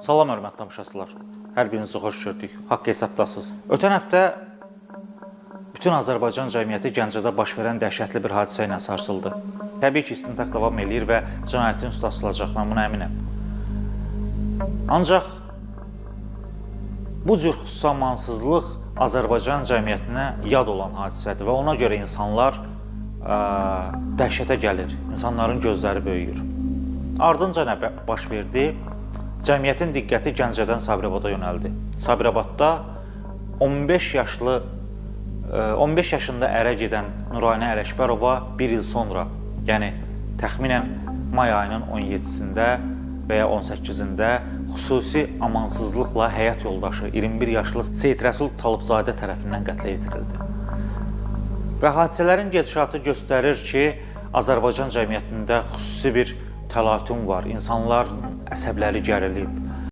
Salam hörmətli tamaşaçılar. Hər birinizi xoş gördük. Haqq hesabdasınız. Ötən həftə bütün Azərbaycan cəmiyyəti Gəncədə baş verən dəhşətli bir hadisə ilə sarsıldı. Təbii ki, istintaq davam eləyir və cinayətin üstü açılacaq, mən buna əminəm. Ancaq bu cür xüsusiamansızlıq Azərbaycan cəmiyyətinə yad olan hadisədir və ona görə insanlar dəhşətə gəlir, insanların gözləri böyüyür. Ardınca nə baş verdi? Cəmiyyətin diqqəti Gəncədən Sabirabada yönəldi. Sabirabadda 15 yaşında ərə gedən Nuraynə Ələkbərova bir il sonra, yəni təxminən may ayının 17-sində və ya 18-də xüsusi amansızlıqla həyat yoldaşı 21 yaşlı Seyid Rəsul Talıbzadə tərəfindən qətlə yetirildi. Və hadisələrin gedişatı göstərir ki, Azərbaycan cəmiyyətində xüsusi bir təlatüm var. İnsanlar əsəbləri gərilib,